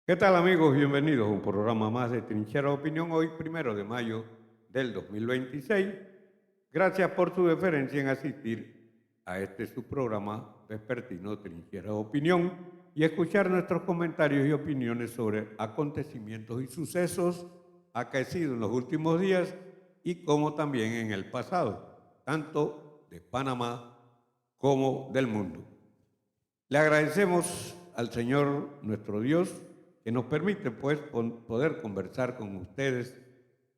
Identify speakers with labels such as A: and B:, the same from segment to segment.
A: ¿Qué tal amigos? Bienvenidos a un programa más de Trinchera Opinión hoy, 1 de mayo del 2026. Gracias por su deferencia en asistir a este su programa vespertino Trinchera Opinión y escuchar nuestros comentarios y opiniones sobre acontecimientos y sucesos acaecidos en los últimos días y como también en el pasado, tanto de Panamá como del mundo. Le agradecemos al Señor nuestro Dios que nos permite pues poder conversar con ustedes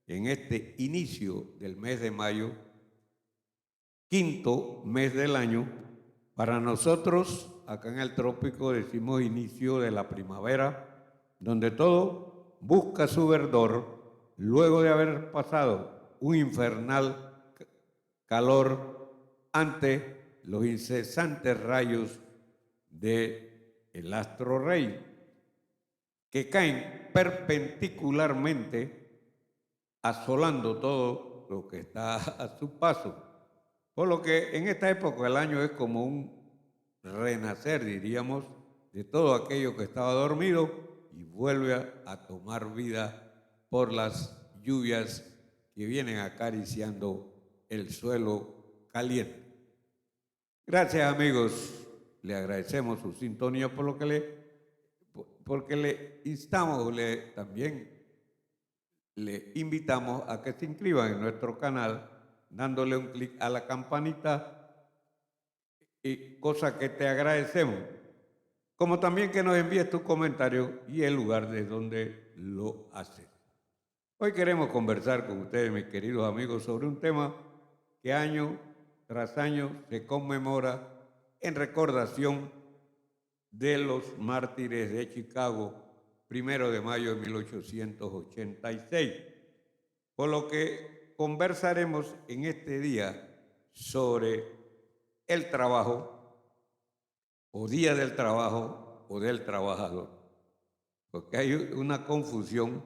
A: en este inicio del mes de mayo, quinto mes del año. Para nosotros, acá en el trópico, decimos inicio de la primavera, donde todo busca su verdor luego de haber pasado un infernal calor ante los incesantes rayos del astro rey, que caen perpendicularmente, asolando todo lo que está a su paso. Por lo que en esta época del año es como un renacer, diríamos, de todo aquello que estaba dormido y vuelve a tomar vida por las lluvias que vienen acariciando el suelo caliente. Gracias amigos, le agradecemos su sintonía porque le instamos, también le invitamos a que se inscriban en nuestro canal dándole un clic a la campanita, y cosa que te agradecemos, como también que nos envíes tu comentario y el lugar de donde lo haces. Hoy queremos conversar con ustedes, mis queridos amigos, sobre un tema que año tras año se conmemora en recordación de los mártires de Chicago, 1 de mayo de 1886. Por lo que conversaremos en este día sobre el trabajo, o Día del Trabajo, o del Trabajador. Porque hay una confusión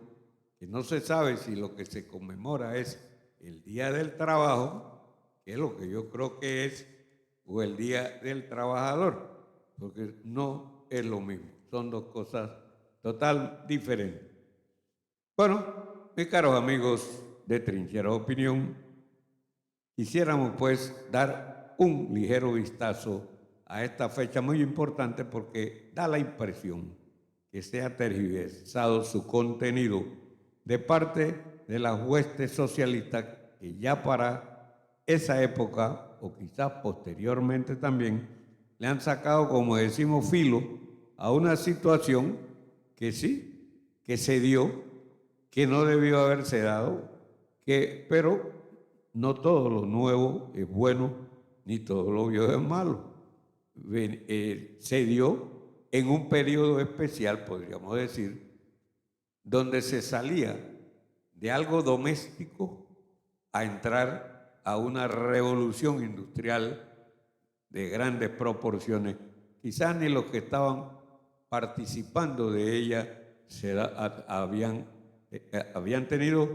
A: que no se sabe si lo que se conmemora es el Día del Trabajo, que es lo que yo creo que es, o el Día del Trabajador, porque no es lo mismo, son dos cosas total diferentes. Bueno, mis caros amigos de Trinchera Opinión, quisiéramos pues dar un ligero vistazo a esta fecha muy importante porque da la impresión que se ha tergiversado su contenido de parte de las huestes socialistas que ya para esa época, o quizás posteriormente también, le han sacado, como decimos, filo a una situación que sí, que se dio, que no debió haberse dado, pero no todo lo nuevo es bueno, ni todo lo viejo es malo. Se dio en un periodo especial, podríamos decir, donde se salía de algo doméstico a entrar a una revolución industrial de grandes proporciones. Quizás ni los que estaban participando de ella habían tenido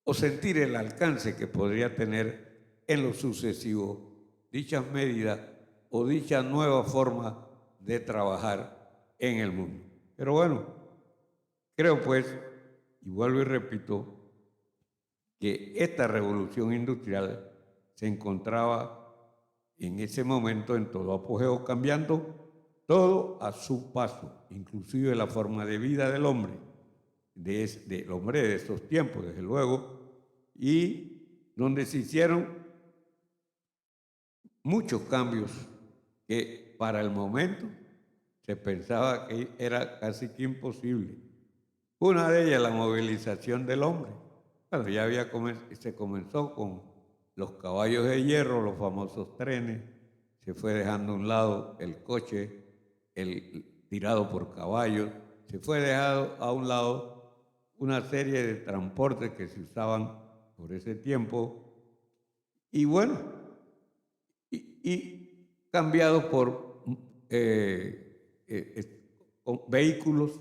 A: o sentir el alcance que podría tener en lo sucesivo dichas medidas o dicha nueva forma de trabajar en el mundo. Pero bueno, creo pues, y vuelvo y repito, que esta revolución industrial se encontraba en ese momento en todo apogeo, cambiando todo a su paso, inclusive la forma de vida del hombre, del hombre de esos tiempos, desde luego, y donde se hicieron muchos cambios que para el momento se pensaba que era casi que imposible. Una de ellas, la movilización del hombre. Bueno, se comenzó con los caballos de hierro, los famosos trenes, se fue dejando a un lado el coche, tirado por caballos, se fue dejado a un lado una serie de transportes que se usaban por ese tiempo, y bueno, y cambiados por vehículos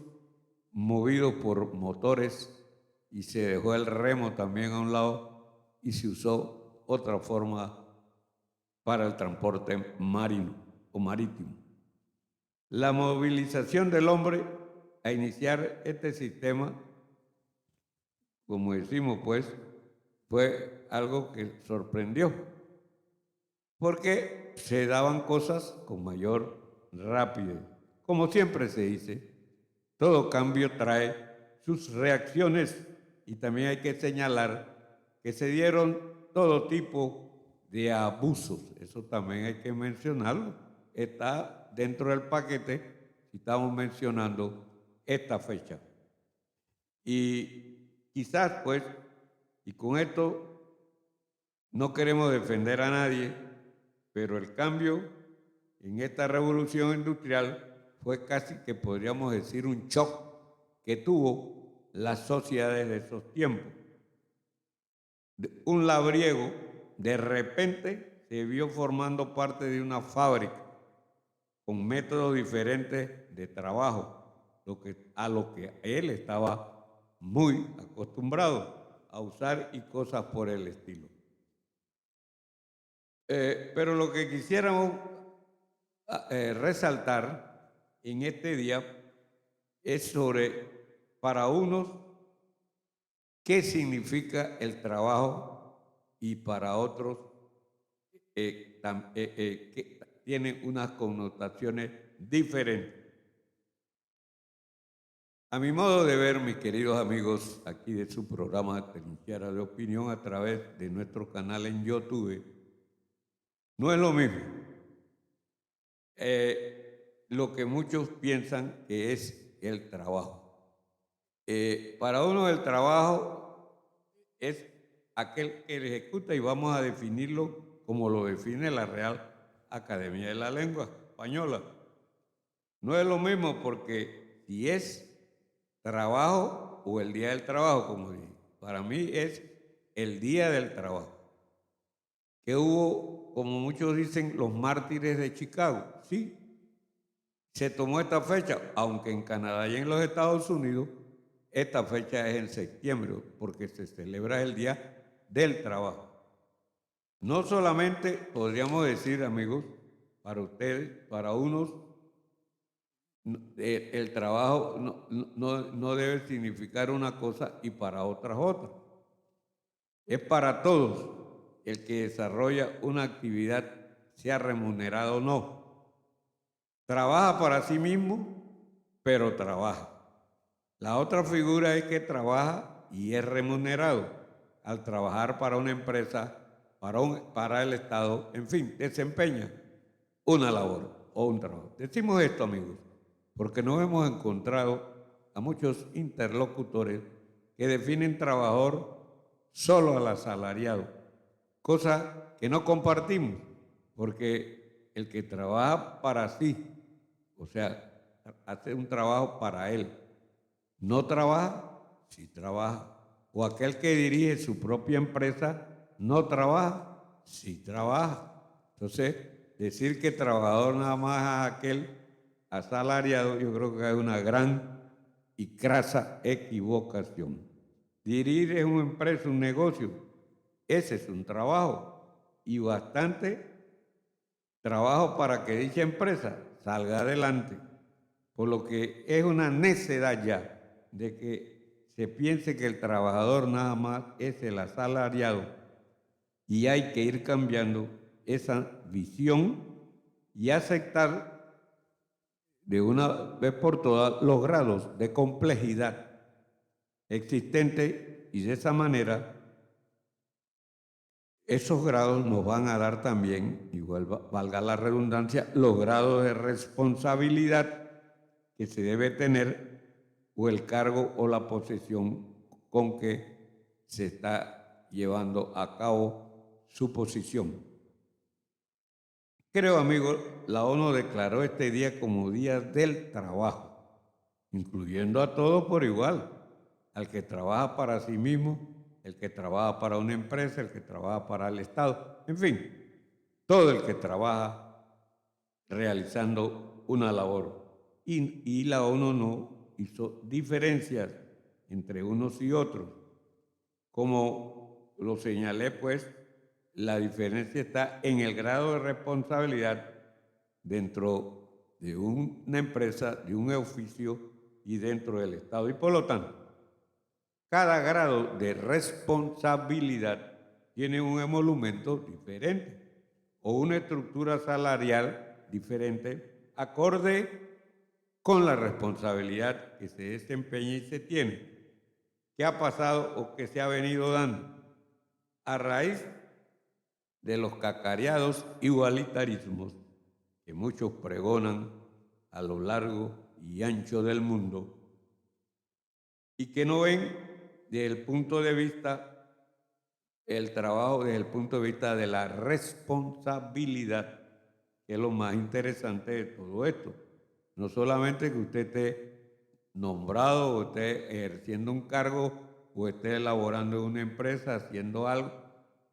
A: movidos por motores, y se dejó el remo también a un lado y se usó otra forma para el transporte marino o marítimo. La movilización del hombre a iniciar este sistema, como decimos, pues, fue algo que sorprendió, porque se daban cosas con mayor rapidez. Como siempre se dice, todo cambio trae sus reacciones y también hay que señalar que se dieron todo tipo de abusos. Eso también hay que mencionarlo. Está dentro del paquete si estamos mencionando esta fecha. Y quizás, pues, y con esto no queremos defender a nadie, pero el cambio en esta revolución industrial fue casi que podríamos decir un shock que tuvo las sociedades de esos tiempos. Un labriego de repente se vio formando parte de una fábrica con métodos diferentes de trabajo, a lo que él estaba muy acostumbrado a usar y cosas por el estilo. Pero lo que quisiéramos resaltar en este día es sobre, para unos, qué significa el trabajo y para otros que tiene unas connotaciones diferentes. A mi modo de ver, mis queridos amigos, aquí de su programa Trinchera de Opinión a través de nuestro canal en YouTube, no es lo mismo lo que muchos piensan que es el trabajo. Para uno el trabajo es aquel que ejecuta y vamos a definirlo como lo define la Real Academia de la Lengua Española. No es lo mismo porque si es trabajo o el día del trabajo, como dije, para mí es el día del trabajo. Que hubo, como muchos dicen, los mártires de Chicago, sí. Se tomó esta fecha, aunque en Canadá y en los Estados Unidos esta fecha es en septiembre, porque se celebra el Día del Trabajo. No solamente podríamos decir, amigos, para ustedes, para unos, el trabajo no debe significar una cosa y para otras otra. Es para todos el que desarrolla una actividad, sea remunerado o no. Trabaja para sí mismo, pero trabaja. La otra figura es que trabaja y es remunerado al trabajar para una empresa, para el Estado, en fin, desempeña una labor o un trabajo. Decimos esto, amigos, porque nos hemos encontrado a muchos interlocutores que definen trabajador solo al asalariado, cosa que no compartimos, porque el que trabaja para sí, o sea, hace un trabajo para él, no trabaja, sí trabaja. O aquel que dirige su propia empresa, no trabaja, sí trabaja. Entonces, decir que trabajador nada más es aquel asalariado, yo creo que hay una gran y crasa equivocación. Dirigir una empresa, un negocio, ese es un trabajo y bastante trabajo para que dicha empresa salga adelante. Por lo que es una necedad ya de que se piense que el trabajador nada más es el asalariado y hay que ir cambiando esa visión y aceptar de una vez por todas los grados de complejidad existentes y de esa manera esos grados nos van a dar también, igual valga la redundancia, los grados de responsabilidad que se debe tener o el cargo o la posición con que se está llevando a cabo su posición. Creo, amigos, la ONU declaró este día como Día del Trabajo, incluyendo a todos por igual, al que trabaja para sí mismo, el que trabaja para una empresa, el que trabaja para el Estado, en fin, todo el que trabaja realizando una labor. Y la ONU no hizo diferencias entre unos y otros. Como lo señalé, pues, la diferencia está en el grado de responsabilidad dentro de una empresa, de un oficio y dentro del Estado. Y por lo tanto, cada grado de responsabilidad tiene un emolumento diferente o una estructura salarial diferente acorde con la responsabilidad que se desempeña y se tiene, que ha pasado o que se ha venido dando a raíz de los cacareados igualitarismos que muchos pregonan a lo largo y ancho del mundo y que no ven desde el punto de vista el trabajo desde el punto de vista de la responsabilidad, que es lo más interesante de todo esto. No solamente que usted esté nombrado o esté ejerciendo un cargo o esté elaborando en una empresa, haciendo algo,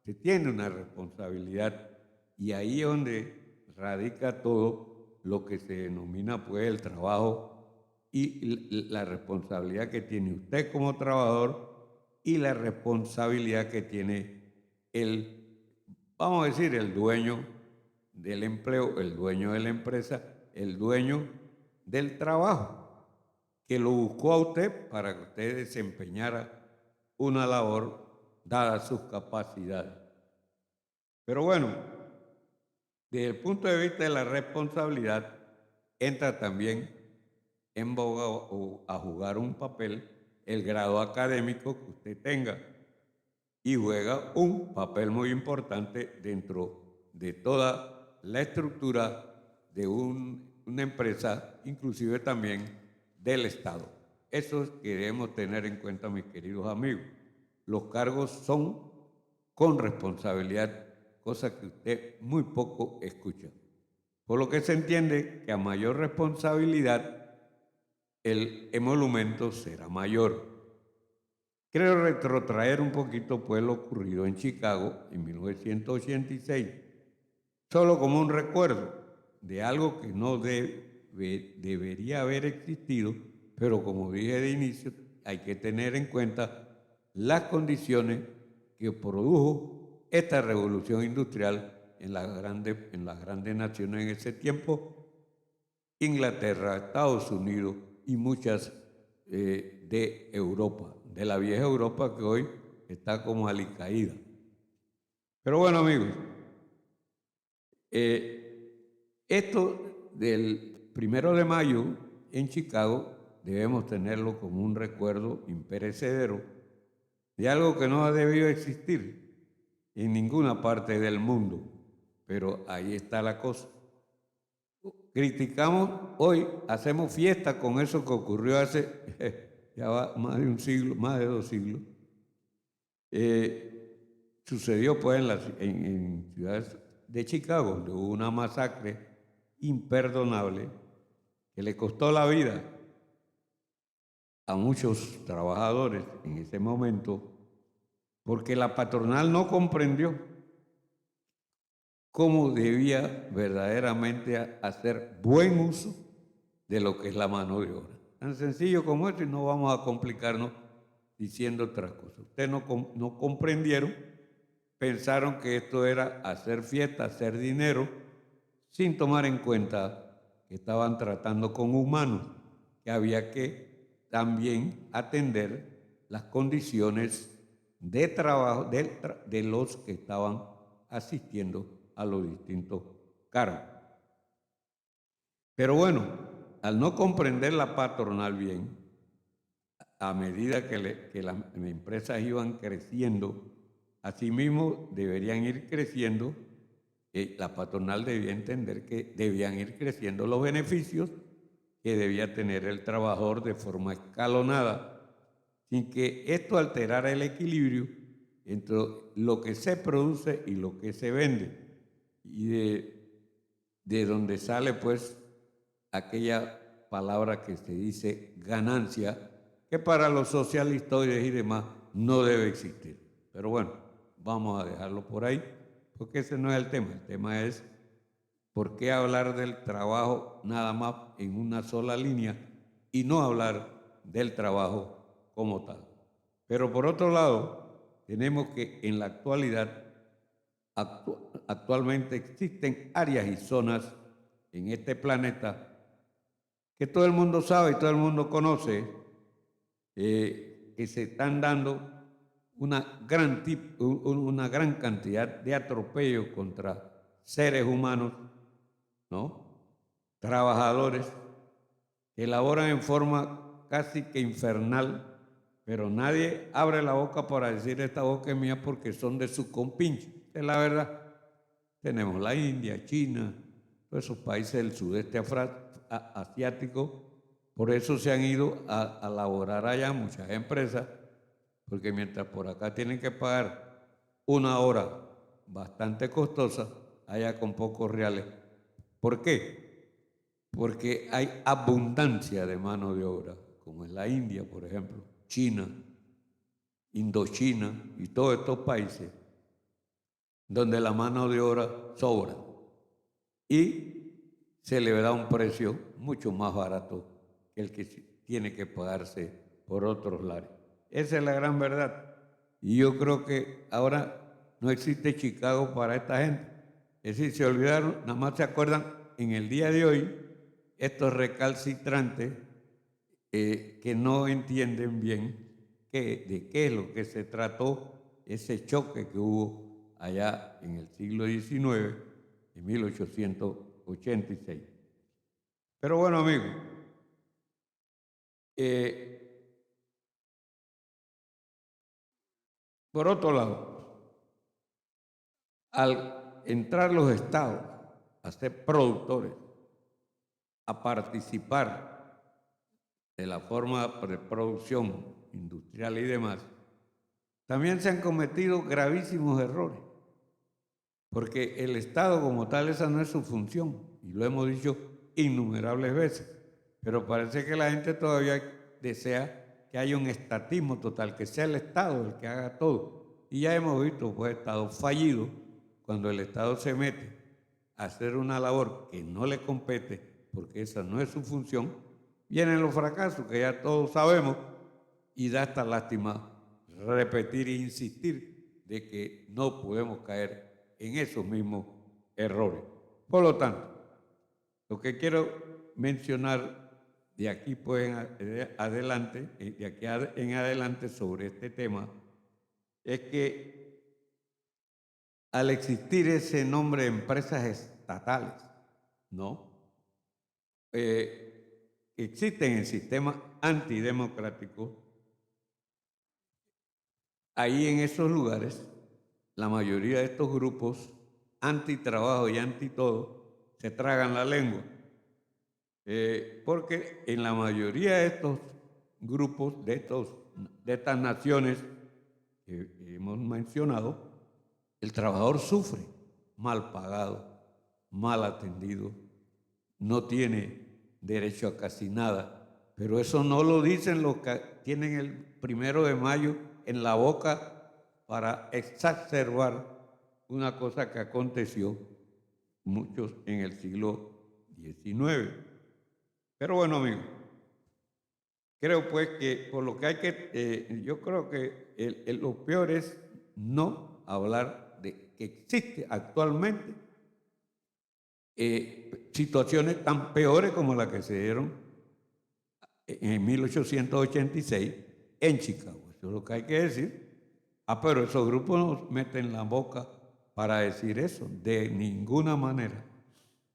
A: se tiene una responsabilidad y ahí es donde radica todo lo que se denomina pues el trabajo y la responsabilidad que tiene usted como trabajador y la responsabilidad que tiene vamos a decir, el dueño del empleo, el dueño de la empresa, el dueño del trabajo, que lo buscó a usted para que usted desempeñara una labor dadas sus capacidades. Pero bueno, desde el punto de vista de la responsabilidad, entra también en boga o a jugar un papel el grado académico que usted tenga y juega un papel muy importante dentro de toda la estructura de una empresa, inclusive también del Estado. Eso queremos tener en cuenta, mis queridos amigos. Los cargos son con responsabilidad, cosa que usted muy poco escucha. Por lo que se entiende que a mayor responsabilidad, el emolumento será mayor. Quiero retrotraer un poquito pues lo ocurrido en Chicago en 1986, solo como un recuerdo de algo que no debería haber existido, pero como dije de inicio, hay que tener en cuenta las condiciones que produjo esta revolución industrial en las grandes naciones en ese tiempo, Inglaterra, Estados Unidos y muchas de Europa, de la vieja Europa que hoy está como alicaída. Pero bueno, amigos, esto del 1 de mayo en Chicago debemos tenerlo como un recuerdo imperecedero de algo que no ha debido existir en ninguna parte del mundo, pero ahí está la cosa. Criticamos hoy, hacemos fiesta con eso que ocurrió hace ya va más de un siglo, más de 2 siglos. Sucedió pues en ciudades de Chicago, donde hubo una masacre imperdonable que le costó la vida a muchos trabajadores en ese momento, porque la patronal no comprendió cómo debía verdaderamente hacer buen uso de lo que es la mano de obra. Tan sencillo como esto y no vamos a complicarnos diciendo otras cosas. Ustedes no comprendieron, pensaron que esto era hacer fiesta, hacer dinero, sin tomar en cuenta que estaban tratando con humanos, que había que también atender las condiciones de trabajo de los que estaban asistiendo a los distintos cargos. Pero bueno, al no comprender la patronal bien, a medida que las empresas iban creciendo, asimismo deberían ir creciendo, la patronal debía entender que debían ir creciendo los beneficios que debía tener el trabajador de forma escalonada, sin que esto alterara el equilibrio entre lo que se produce y lo que se vende. Y de donde sale pues aquella palabra que se dice ganancia, que para los socialistoides y demás no debe existir. Pero bueno, vamos a dejarlo por ahí, porque ese no es el tema. El tema es por qué hablar del trabajo nada más en una sola línea y no hablar del trabajo como tal. Pero por otro lado, tenemos que en la actualidad, actualmente existen áreas y zonas en este planeta que todo el mundo sabe y todo el mundo conoce, que se están dando una gran cantidad de atropellos contra seres humanos, ¿no? Trabajadores que laboran en forma casi que infernal, pero nadie abre la boca para decir esta boca es mía porque son de su compinche. Es la verdad. Tenemos la India, China, todos esos países del sudeste asiático. Por eso se han ido a laborar allá muchas empresas, porque mientras por acá tienen que pagar una hora bastante costosa, allá con pocos reales. ¿Por qué? Porque hay abundancia de mano de obra, como en la India, por ejemplo, China, Indochina y todos estos países, donde la mano de obra sobra y se le da un precio mucho más barato que el que tiene que pagarse por otros lares. Esa es la gran verdad. Y yo creo que ahora no existe Chicago para esta gente. Es decir, se olvidaron, nada más se acuerdan en el día de hoy estos recalcitrantes que no entienden bien de qué es lo que se trató ese choque que hubo allá en el siglo XIX, en 1886. Pero bueno, amigos, por otro lado, al entrar los estados a ser productores, a participar de la forma de producción industrial y demás, también se han cometido gravísimos errores, porque el Estado como tal esa no es su función, y lo hemos dicho innumerables veces, pero parece que la gente todavía desea que haya un estatismo total, que sea el Estado el que haga todo. Y ya hemos visto pues estados fallidos, cuando el Estado se mete a hacer una labor que no le compete, porque esa no es su función, vienen los fracasos que ya todos sabemos, y da hasta lástima repetir e insistir de que no podemos caer en esos mismos errores. Por lo tanto, lo que quiero mencionar de aquí pues adelante, de aquí en adelante sobre este tema, es que al existir ese nombre de empresas estatales, ¿no? Existen en sistemas antidemocráticos, ahí en esos lugares, la mayoría de estos grupos antitrabajo y anti todo se tragan la lengua. Porque en la mayoría de estos grupos, de estas naciones que hemos mencionado, el trabajador sufre, mal pagado, mal atendido, no tiene derecho a casi nada, pero eso no lo dicen los que tienen el 1 de mayo en la boca para exacerbar una cosa que aconteció muchos en el siglo XIX. Pero bueno, amigos, creo pues que por lo que hay que, yo creo que lo peor es no hablar de que existe actualmente situaciones tan peores como las que se dieron en 1886 en Chicago. Eso es lo que hay que decir. Pero esos grupos nos meten la boca para decir eso, de ninguna manera.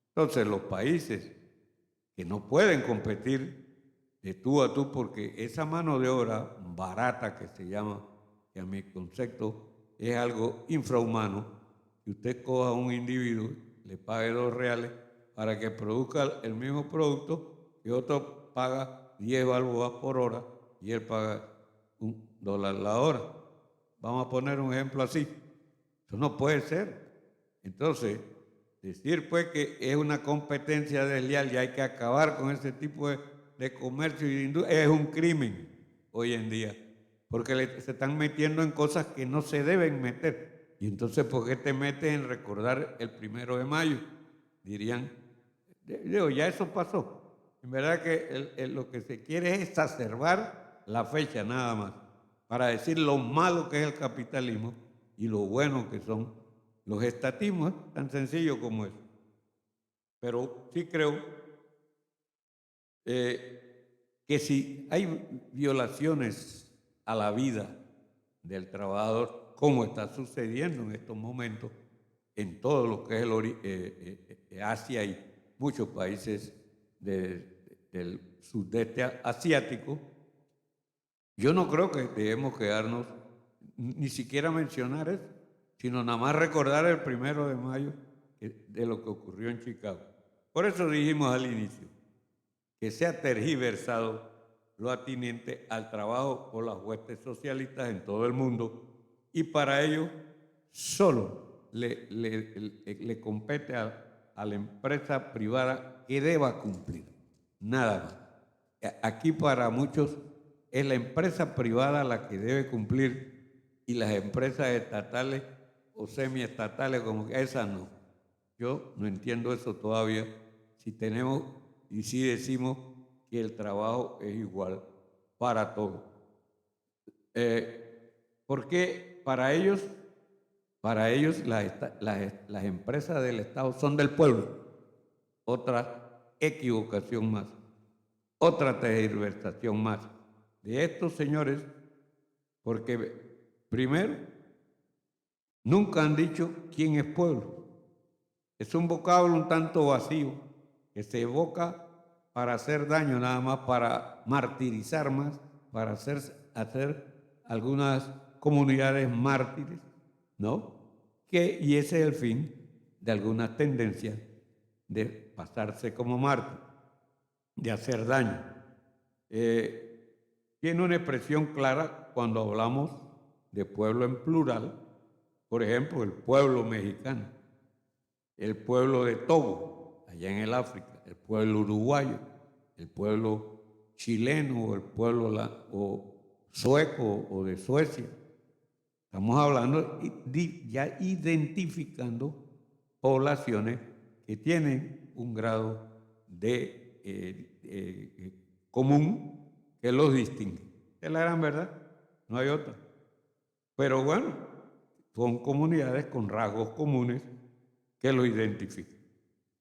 A: Entonces los países que no pueden competir de tú a tú porque esa mano de obra barata que se llama, que a mi concepto es algo infrahumano, que usted coja a un individuo, le pague 2 reales para que produzca el mismo producto y otro paga 10 balboas por hora y él paga $1 la hora. Vamos a poner un ejemplo así. Eso no puede ser. Entonces, decir pues que es una competencia desleal y hay que acabar con ese tipo de comercio y de industria es un crimen hoy en día, porque se están metiendo en cosas que no se deben meter. Y entonces, ¿por qué te metes en recordar el 1 de mayo? Dirían, digo, ya eso pasó. En verdad que lo que se quiere es exacerbar la fecha nada más, para decir lo malo que es el capitalismo y lo bueno que son los estatismos, tan sencillo como eso. Pero sí creo que si hay violaciones a la vida del trabajador, como está sucediendo en estos momentos en todo lo que es Asia y muchos países del sudeste asiático, yo no creo que debemos quedarnos ni siquiera mencionar eso, sino nada más recordar el 1 de mayo de lo que ocurrió en Chicago. Por eso dijimos al inicio que se ha tergiversado lo atinente al trabajo por las huestes socialistas en todo el mundo, y para ello solo le compete a la empresa privada que deba cumplir, nada más. Aquí para muchos es la empresa privada la que debe cumplir y las empresas estatales o semiestatales como que esas no. Yo no entiendo eso todavía, si tenemos y si decimos que el trabajo es igual para todos. Porque para ellos las empresas del Estado son del pueblo. Otra equivocación más, otra tergiversación más de estos señores, porque primero, nunca han dicho quién es pueblo. Es un vocablo un tanto vacío que se evoca para hacer daño nada más, para martirizar más, para hacer algunas comunidades mártires, ¿no? Y ese es el fin de algunas tendencias de pasarse como mártir, de hacer daño. Tiene una expresión clara cuando hablamos de pueblo en plural, por ejemplo, el pueblo mexicano, el pueblo de Togo, allá en el África, el pueblo uruguayo, el pueblo chileno o el pueblo sueco o de Suecia. Estamos hablando ya identificando poblaciones que tienen un grado de común que los distingue. Es la gran verdad, no hay otra. Pero bueno, son comunidades con rasgos comunes que lo identifican.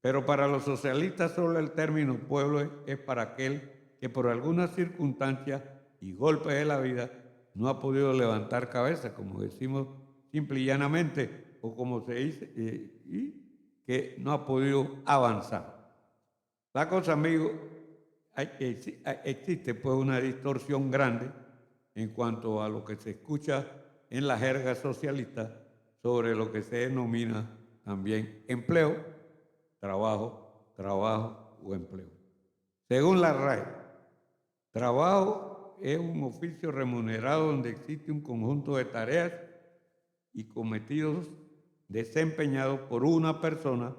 A: Pero para los socialistas solo el término pueblo es para aquel que por algunas circunstancias y golpes de la vida no ha podido levantar cabeza, como decimos simple y llanamente, o como se dice, y que no ha podido avanzar. La cosa, amigo, existe pues una distorsión grande en cuanto a lo que se escucha en la jerga socialista sobre lo que se denomina también empleo, trabajo o empleo. Según la RAE, trabajo es un oficio remunerado donde existe un conjunto de tareas y cometidos desempeñados por una persona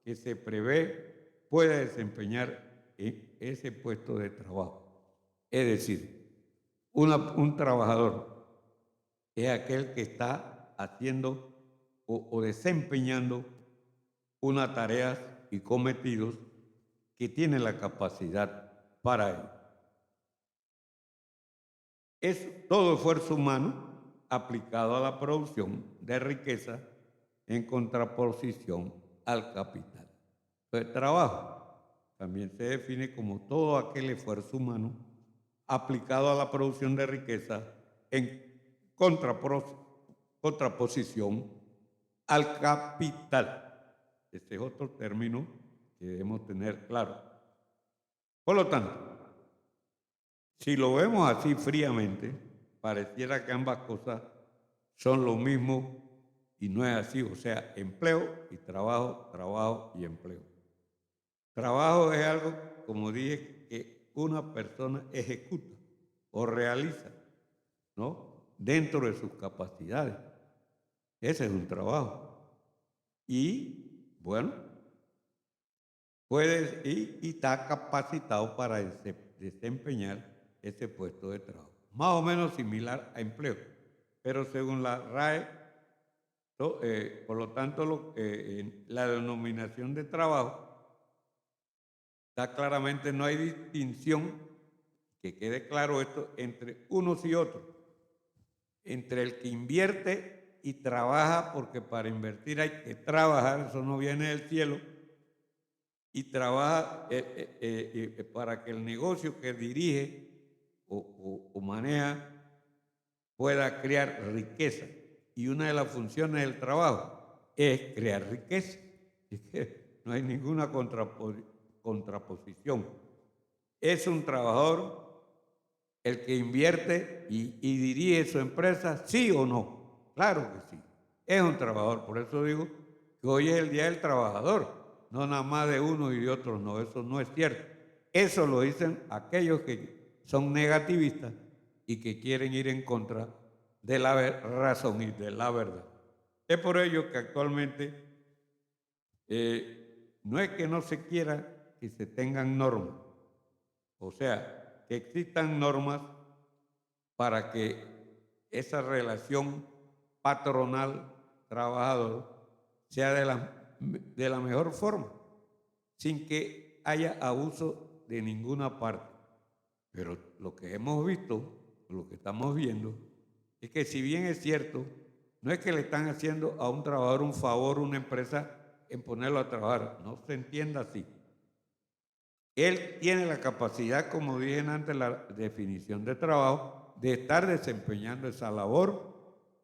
A: que se prevé pueda desempeñar en ese puesto de trabajo. Es decir, un trabajador es aquel que está haciendo o desempeñando unas tareas y cometidos que tiene la capacidad para ello. Es todo esfuerzo humano aplicado a la producción de riqueza en contraposición al capital. El trabajo también se define como todo aquel esfuerzo humano aplicado a la producción de riqueza en contraposición al capital. Este es otro término que debemos tener claro. Por lo tanto, si lo vemos así fríamente, pareciera que ambas cosas son lo mismo y no es así. O sea, empleo y trabajo, trabajo y empleo. Trabajo es algo, como dije, que una persona ejecuta o realiza, ¿no? Dentro de sus capacidades. Ese es un trabajo. Y, bueno, y está capacitado para desempeñar ese puesto de trabajo. Más o menos similar a empleo. Pero según la RAE, por lo tanto, la denominación de trabajo está claramente, no hay distinción, que quede claro esto, entre unos y otros. Entre el que invierte y trabaja, porque para invertir hay que trabajar, eso no viene del cielo, y trabaja para que el negocio que dirige o maneja pueda crear riqueza. Y una de las funciones del trabajo es crear riqueza. Es que no hay ninguna contraposición. Es un trabajador el que invierte y dirige su empresa, sí o no. Claro que sí. Es un trabajador. Por eso digo que hoy es el Día del Trabajador. No nada más de uno y de otros. No, eso no es cierto. Eso lo dicen aquellos que son negativistas y que quieren ir en contra de la razón y de la verdad. Es por ello que actualmente no es que no se quiera que se tengan normas, o sea, que existan normas para que esa relación patronal-trabajador sea de la mejor forma, sin que haya abuso de ninguna parte. Pero lo que hemos visto, lo que estamos viendo, es que si bien es cierto, no es que le están haciendo a un trabajador un favor, una empresa, en ponerlo a trabajar, no se entienda así. Él tiene la capacidad, como dije antes en la definición de trabajo, de estar desempeñando esa labor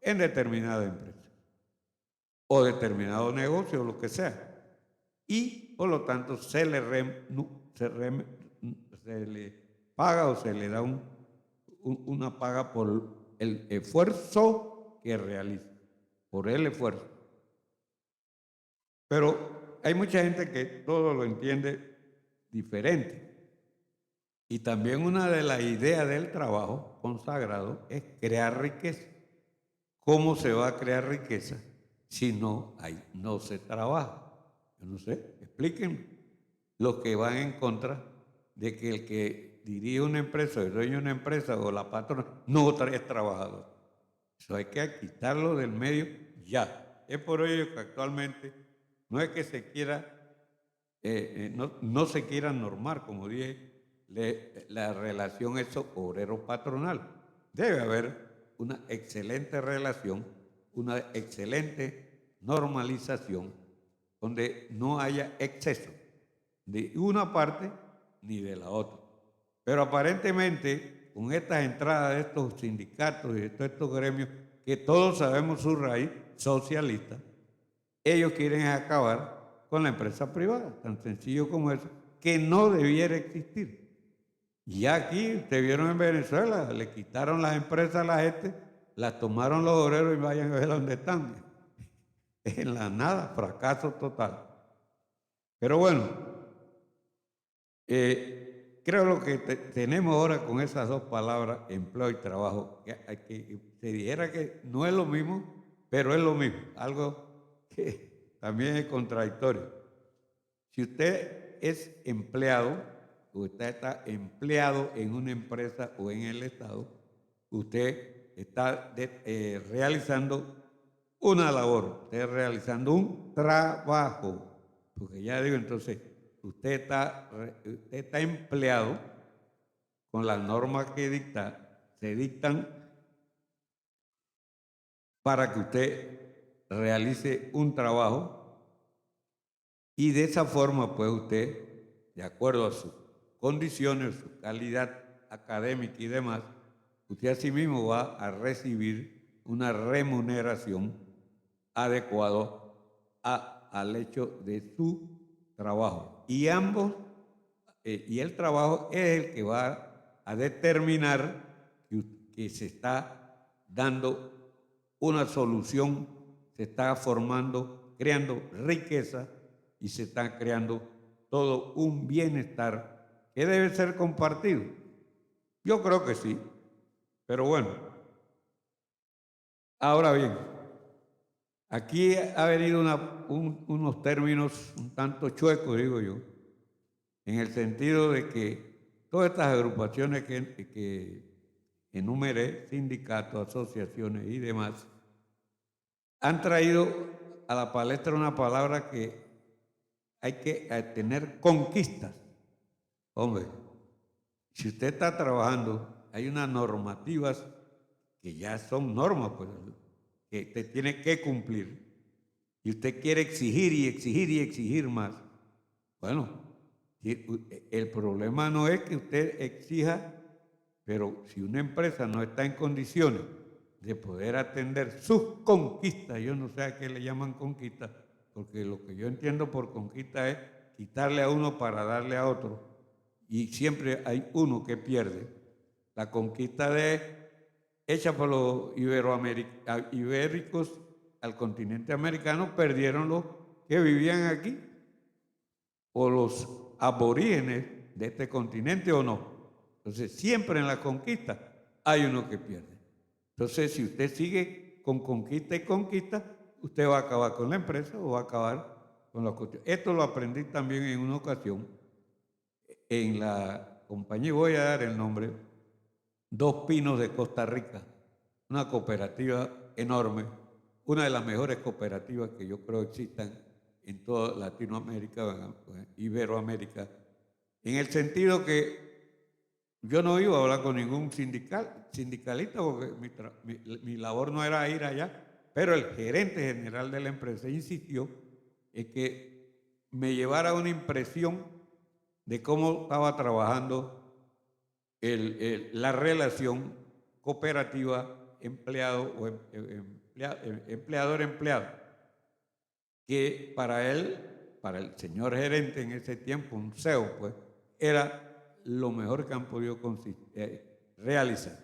A: en determinada empresa o determinado negocio o lo que sea. Y por lo tanto se le paga o se le da una paga por el esfuerzo que realiza, por el esfuerzo. Pero hay mucha gente que todo lo entiende diferente. Y también una de las ideas del trabajo consagrado es crear riqueza. ¿Cómo se va a crear riqueza si no se trabaja? Yo no sé, explíquenme. Los que van en contra de que el que dirige una empresa, el dueño de una empresa o la patrona, no es trabajador. Eso hay que quitarlo del medio ya. Es por ello que actualmente no es que se quiera, no se quiera normar, como dije, la relación es obrero-patronal. Debe haber una excelente relación, una excelente normalización, donde no haya exceso de una parte ni de la otra. Pero aparentemente, con estas entradas de estos sindicatos y de todos estos gremios, que todos sabemos su raíz socialista, ellos quieren acabar con la empresa privada, tan sencillo como eso, que no debiera existir. Y aquí, ustedes vieron en Venezuela, le quitaron las empresas a la gente, las tomaron los obreros y vayan a ver dónde están. En la nada, fracaso total. Pero bueno, creo lo que tenemos ahora con esas dos palabras, empleo y trabajo, que se dijera que no es lo mismo, pero es lo mismo, algo que también es contradictorio. Si usted es empleado, usted está empleado en una empresa o en el Estado, usted está realizando una labor, usted realizando un trabajo, porque ya digo, entonces, usted está empleado con las normas que se dictan para que usted realice un trabajo y de esa forma, pues usted, de acuerdo a sus condiciones, su calidad académica y demás, usted asimismo va a recibir una remuneración adecuada al hecho de su trabajo. Y y el trabajo es el que va a determinar que se está dando una solución, se está formando, creando riqueza y se está creando todo un bienestar que debe ser compartido. Yo creo que sí, pero bueno. Ahora bien, aquí ha venido unos términos un tanto chuecos, digo yo, en el sentido de que todas estas agrupaciones que enumeré, sindicatos, asociaciones y demás, han traído a la palestra una palabra que hay que tener conquistas. Hombre, si usted está trabajando, hay unas normativas que ya son normas, pues, que usted tiene que cumplir. Y usted quiere exigir y exigir y exigir más. Bueno, el problema no es que usted exija, pero si una empresa no está en condiciones de poder atender sus conquistas, yo no sé a qué le llaman conquistas, porque lo que yo entiendo por conquista es quitarle a uno para darle a otro, y siempre hay uno que pierde. La conquista hecha por los ibéricos al continente americano, perdieron los que vivían aquí, o los aborígenes de este continente o no. Entonces, siempre en la conquista hay uno que pierde. Entonces, si usted sigue con conquista y conquista, usted va a acabar con la empresa o va a acabar con la cuestión. Esto lo aprendí también en una ocasión en la compañía, voy a dar el nombre, Dos Pinos de Costa Rica, una cooperativa enorme, una de las mejores cooperativas que yo creo existan en toda Latinoamérica, Iberoamérica, en el sentido que yo no iba a hablar con ningún sindicalista porque mi labor no era ir allá, pero el gerente general de la empresa insistió en que me llevara una impresión de cómo estaba trabajando la relación cooperativa empleado o empleador-empleado, que para él, para el señor gerente en ese tiempo, un CEO, pues, era lo mejor que han podido realizar.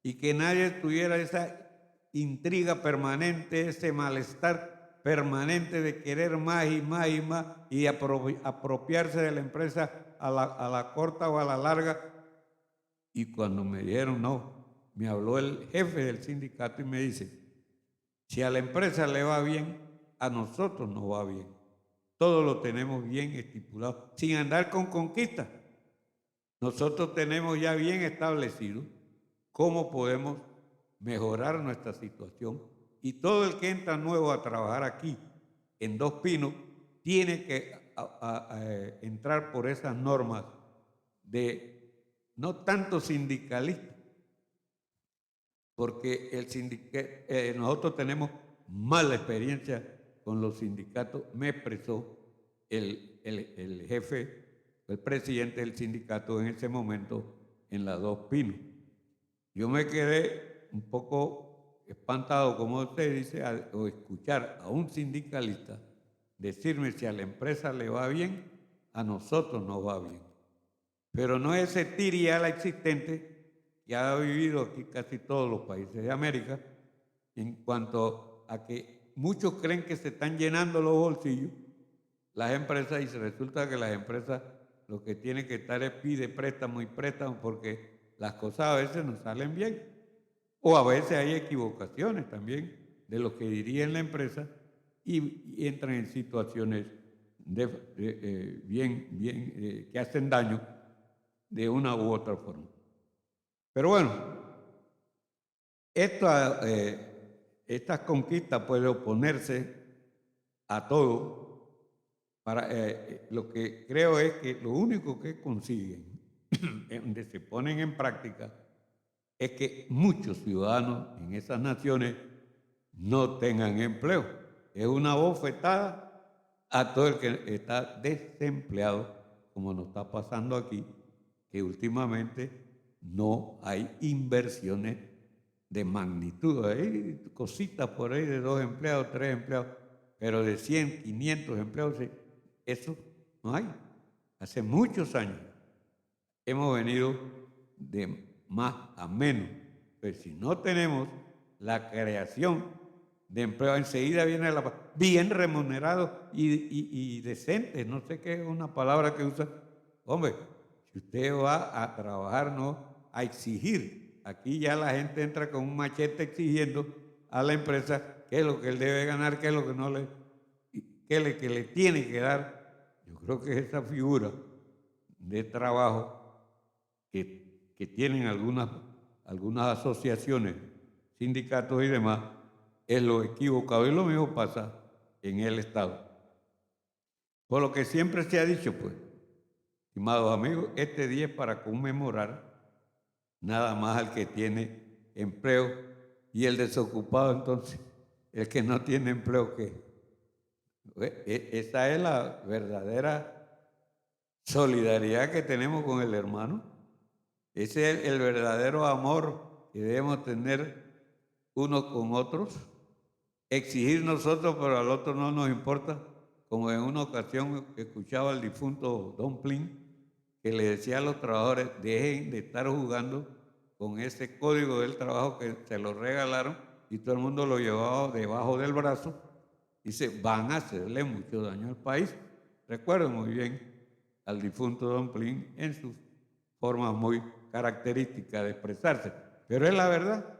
A: Y que nadie tuviera esa intriga permanente, ese malestar permanente de querer más y más y más y apropiarse de la empresa a la corta o a la larga. Y cuando me dijeron no, me habló el jefe del sindicato y me dice, si a la empresa le va bien, a nosotros nos va bien. Todo lo tenemos bien estipulado, sin andar con conquistas. Nosotros tenemos ya bien establecido cómo podemos mejorar nuestra situación, y todo el que entra nuevo a trabajar aquí en Dos Pinos tiene que entrar por esas normas de no tanto sindicalista, porque nosotros tenemos mala experiencia con los sindicatos, me expresó el jefe, el presidente del sindicato en ese momento en las Dos Pinos. Yo me quedé un poco espantado, como usted dice, o escuchar a un sindicalista decirme si a la empresa le va bien, a nosotros nos va bien. Pero no es ese tirial existente que ha vivido aquí casi todos los países de América, en cuanto a que muchos creen que se están llenando los bolsillos las empresas, y resulta que las empresas lo que tienen que estar es pide préstamo y préstamo, porque las cosas a veces no salen bien, o a veces hay equivocaciones también de lo que dirigen la empresa y entran en situaciones que hacen daño de una u otra forma. Pero bueno, estas conquistas pueden oponerse a todo. Lo que creo es que lo único que consiguen, donde se ponen en práctica, es que muchos ciudadanos en esas naciones no tengan empleo. Es una bofetada a todo el que está desempleado, como nos está pasando aquí, que últimamente no hay inversiones de magnitud. Hay cositas por ahí de 2 empleados, 3 empleados, pero de 100, 500 empleados, eso no hay. Hace muchos años hemos venido de más a menos. Pues si no tenemos la creación de empleo, enseguida viene bien remunerado y decente, no sé qué es una palabra que usa. Hombre, si usted va a trabajar, no a exigir. Aquí ya la gente entra con un machete exigiendo a la empresa qué es lo que él debe ganar, qué es lo que no que le tiene que dar. Yo creo que esa figura de trabajo que tienen algunas asociaciones, sindicatos y demás, es lo equivocado, y lo mismo pasa en el Estado. Por lo que siempre se ha dicho, pues, estimados amigos, este día es para conmemorar nada más al que tiene empleo, y el desocupado, entonces, el que no tiene empleo, ¿qué? Esa es la verdadera solidaridad que tenemos con el hermano. Ese es el verdadero amor que debemos tener unos con otros. Exigir nosotros, pero al otro no nos importa. Como en una ocasión escuchaba al difunto Don Plin, que le decía a los trabajadores, dejen de estar jugando con ese código del trabajo que se lo regalaron y todo el mundo lo llevaba debajo del brazo. Dice, van a hacerle mucho daño al país. Recuerdo muy bien al difunto Don Plin en sus formas muy características de expresarse. Pero es la verdad.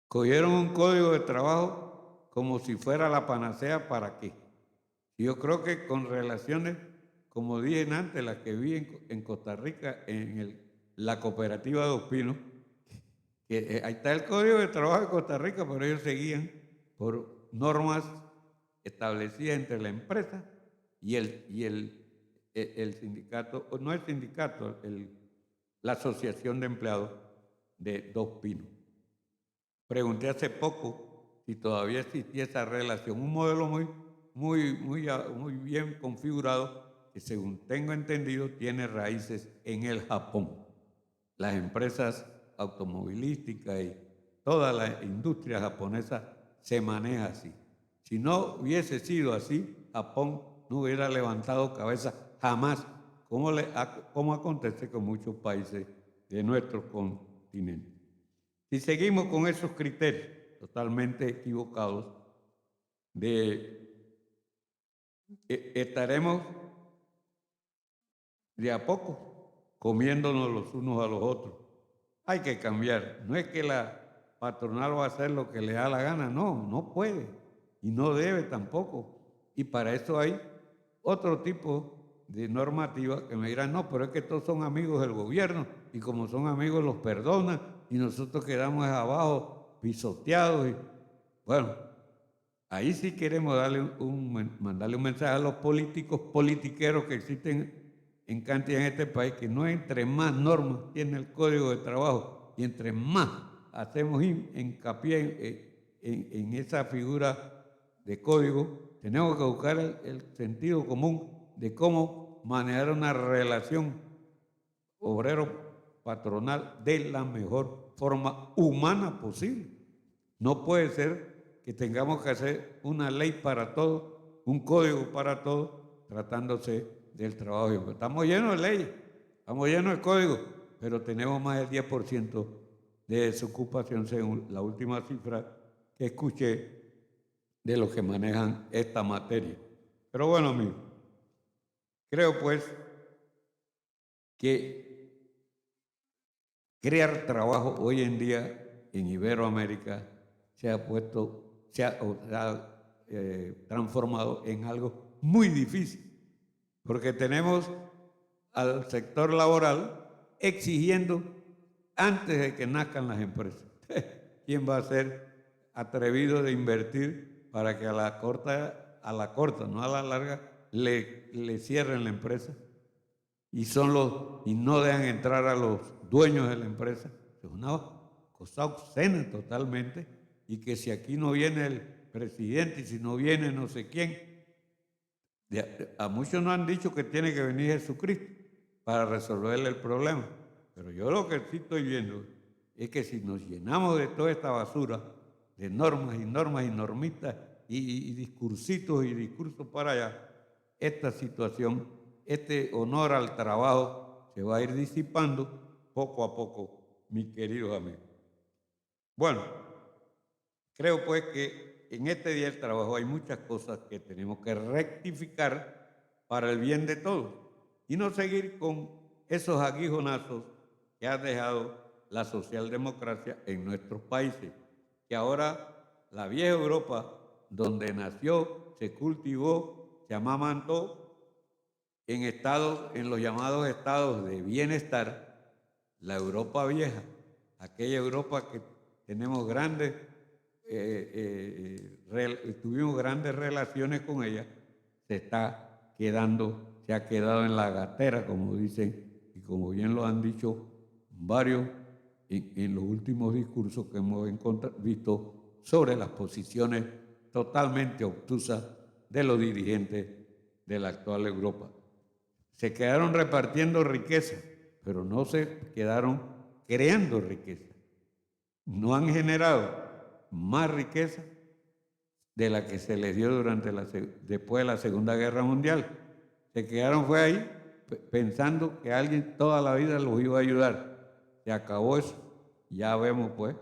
A: Cogieron un código de trabajo como si fuera la panacea, ¿para qué? Yo creo que con relaciones, como dije antes, las que vi en Costa Rica, en la cooperativa de Ospino, que ahí está el código de trabajo de Costa Rica, pero ellos seguían por normas establecidas entre la empresa y el sindicato, o no el sindicato, la asociación de empleados de Dos Pinos. Pregunté hace poco si todavía existía esa relación, un modelo muy bien configurado que, según tengo entendido, tiene raíces en el Japón. Las empresas automovilísticas y toda la industria japonesa se maneja así. Si no hubiese sido así, Japón no hubiera levantado cabeza jamás, como acontece con muchos países de nuestro continente. Si seguimos con esos criterios totalmente equivocados, estaremos de a poco comiéndonos los unos a los otros. Hay que cambiar. No es que la patronal va a hacer lo que le da la gana, no puede y no debe tampoco. Y para eso hay otro tipo de normativa que me dirán, no, pero es que todos son amigos del gobierno y como son amigos los perdonan y nosotros quedamos abajo pisoteados. Bueno, ahí sí queremos mandarle un mensaje a los políticos politiqueros que existen en cantidad en este país, que no entre más normas tiene el Código de Trabajo y entre más hacemos hincapié en esa figura de código, tenemos que buscar el sentido común de cómo manejar una relación obrero-patronal de la mejor forma humana posible. No puede ser que tengamos que hacer una ley para todo, un código para todo, tratándose del trabajo. Estamos llenos de leyes, estamos llenos de códigos, pero tenemos más del 10% de desocupación según la última cifra que escuché de los que manejan esta materia. Pero bueno, amigos, creo pues que crear trabajo hoy en día en Iberoamérica se ha transformado en algo muy difícil, porque tenemos al sector laboral exigiendo antes de que nazcan las empresas. ¿Quién va a ser atrevido de invertir para que a la corta, no a la larga, le cierren la empresa? Y no dejan entrar a los dueños de la empresa. Es una cosa obscena totalmente, y que si aquí no viene el presidente y si no viene no sé quién, a muchos nos han dicho que tiene que venir Jesucristo para resolverle el problema, pero yo lo que sí estoy viendo es que si nos llenamos de toda esta basura de normas y normitas y discursitos y discursos para allá, esta situación, este honor al trabajo se va a ir disipando poco a poco, mis queridos amigos. Bueno, creo pues que en este día del trabajo hay muchas cosas que tenemos que rectificar para el bien de todos y no seguir con esos aguijonazos que ha dejado la socialdemocracia en nuestros países, que ahora la vieja Europa, donde nació, se cultivó, se amamantó, en los llamados estados de bienestar, la Europa vieja, aquella Europa que tenemos tuvimos grandes relaciones con ella, se ha quedado en la gatera, como dicen, y como bien lo han dicho varios en los últimos discursos que hemos visto sobre las posiciones totalmente obtusas de los dirigentes de la actual Europa. se quedaron repartiendo riqueza, pero no se quedaron creando riqueza. No han generado más riqueza de la que se les dio después de la Segunda Guerra Mundial. Se quedaron fue ahí pensando que alguien toda la vida los iba a ayudar. Se acabó eso. Ya vemos pues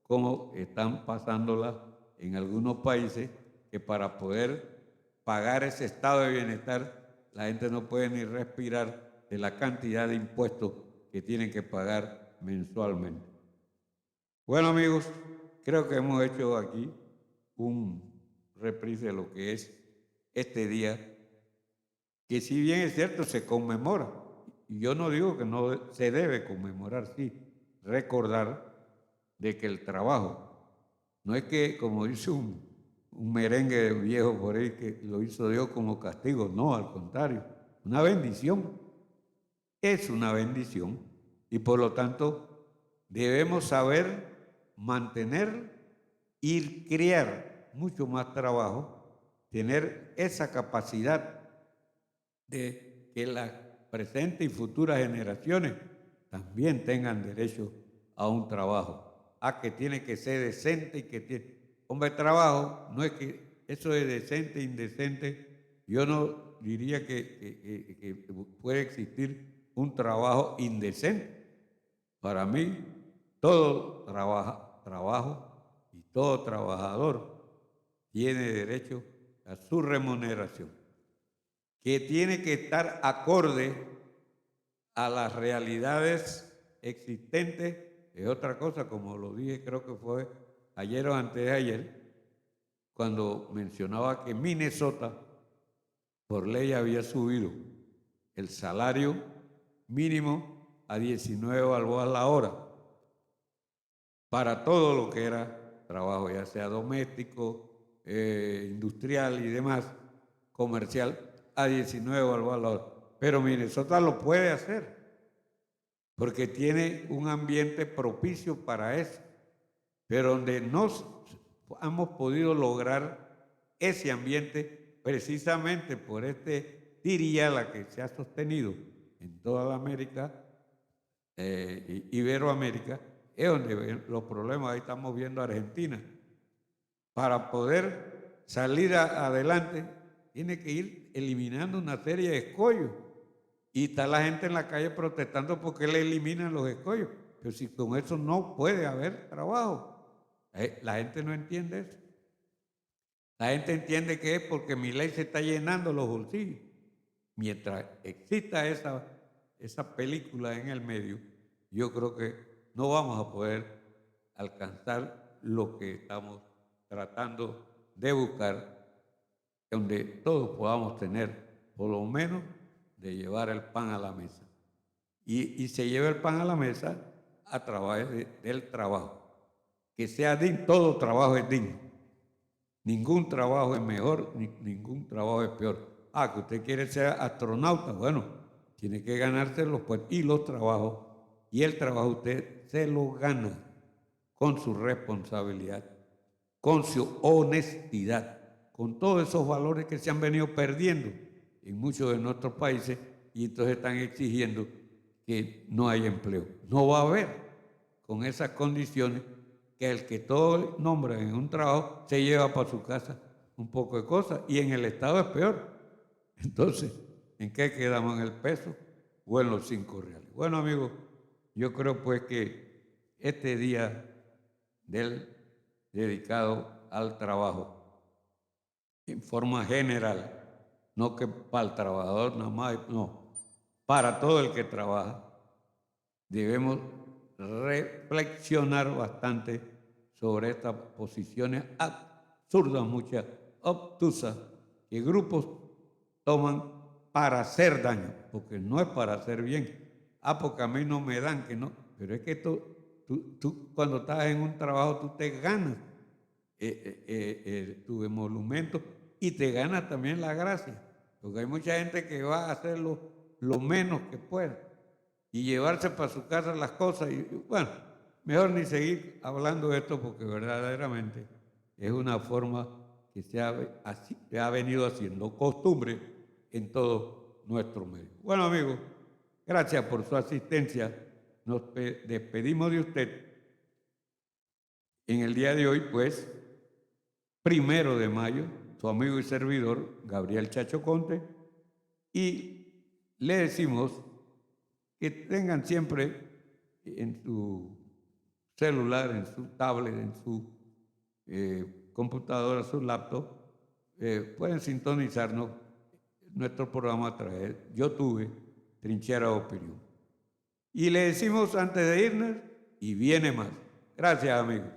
A: cómo están pasándola en algunos países, que para poder pagar ese estado de bienestar la gente no puede ni respirar de la cantidad de impuestos que tienen que pagar mensualmente. Bueno, amigos, creo que hemos hecho aquí un reprise de lo que es este día, que si bien es cierto se conmemora, y yo no digo que no se debe conmemorar, sí, recordar de que el trabajo no es que, como dice un merengue viejo por ahí, que lo hizo Dios como castigo, no, al contrario, una bendición, es una bendición, y por lo tanto debemos saber mantener y crear mucho más trabajo, tener esa capacidad de que las presentes y futuras generaciones también tengan derecho a un trabajo, a que tiene que ser decente y que tiene... Hombre, trabajo, no es que eso es decente, indecente, yo no diría que puede existir un trabajo indecente. Para mí, todo trabajo y todo trabajador tiene derecho a su remuneración, que tiene que estar acorde a las realidades existentes. Es otra cosa, como lo dije, creo que fue ayer o antes de ayer, cuando mencionaba que Minnesota por ley había subido el salario mínimo a 19 balboas la hora para todo lo que era trabajo, ya sea doméstico, industrial y demás, comercial, a 19 balboas la hora. Pero Minnesota lo puede hacer, porque tiene un ambiente propicio para eso, pero donde no hemos podido lograr ese ambiente precisamente por este tiriala que se ha sostenido en toda la América, Iberoamérica, es donde los problemas. Ahí estamos viendo a Argentina. Para poder salir adelante, tiene que ir eliminando una serie de escollos. Y está la gente en la calle protestando porque le eliminan los escollos. Pero si con eso no puede haber trabajo. La gente no entiende eso. La gente entiende que es porque mi ley se está llenando los bolsillos. Mientras exista esa película en el medio, yo creo que no vamos a poder alcanzar lo que estamos tratando de buscar, donde todos podamos tener por lo menos de llevar el pan a la mesa. Y se lleva el pan a la mesa a través del trabajo. Que sea digno, todo trabajo es digno. Ningún trabajo es mejor, ningún trabajo es peor. Que usted quiere ser astronauta, bueno, tiene que ganarse los puestos y los trabajos. Y el trabajo usted se lo gana con su responsabilidad, con su honestidad, con todos esos valores que se han venido perdiendo en muchos de nuestros países, y entonces están exigiendo que no haya empleo. No va a haber con esas condiciones, que el que todo nombra en un trabajo se lleva para su casa un poco de cosas, y en el Estado es peor. Entonces, ¿en qué quedamos? ¿En el peso o en los 5 reales? Bueno, amigos, yo creo pues que este día dedicado al trabajo, en forma general, no que para el trabajador nada más, no, para todo el que trabaja, debemos reflexionar bastante sobre estas posiciones absurdas, muchas obtusas, que grupos toman para hacer daño, porque no es para hacer bien. Porque a mí no me dan, que no, pero es que tú cuando estás en un trabajo, tú te ganas tu emolumento y te ganas también la gracia, porque hay mucha gente que va a hacer lo menos que pueda y llevarse para su casa las cosas. Y bueno, mejor ni seguir hablando de esto, porque verdaderamente es una forma que se ha venido haciendo costumbre en todos nuestros medios. Bueno, amigos, gracias por su asistencia. Nos despedimos de usted en el día de hoy, pues, 1 de mayo, su amigo y servidor, Gabriel Chacho Conte, y le decimos que tengan siempre en su celular, en su tablet, en su computadora, su laptop, pueden sintonizarnos nuestro programa a través de YouTube, Trinchera Opinión. Y le decimos antes de irnos, y viene más. Gracias, amigos.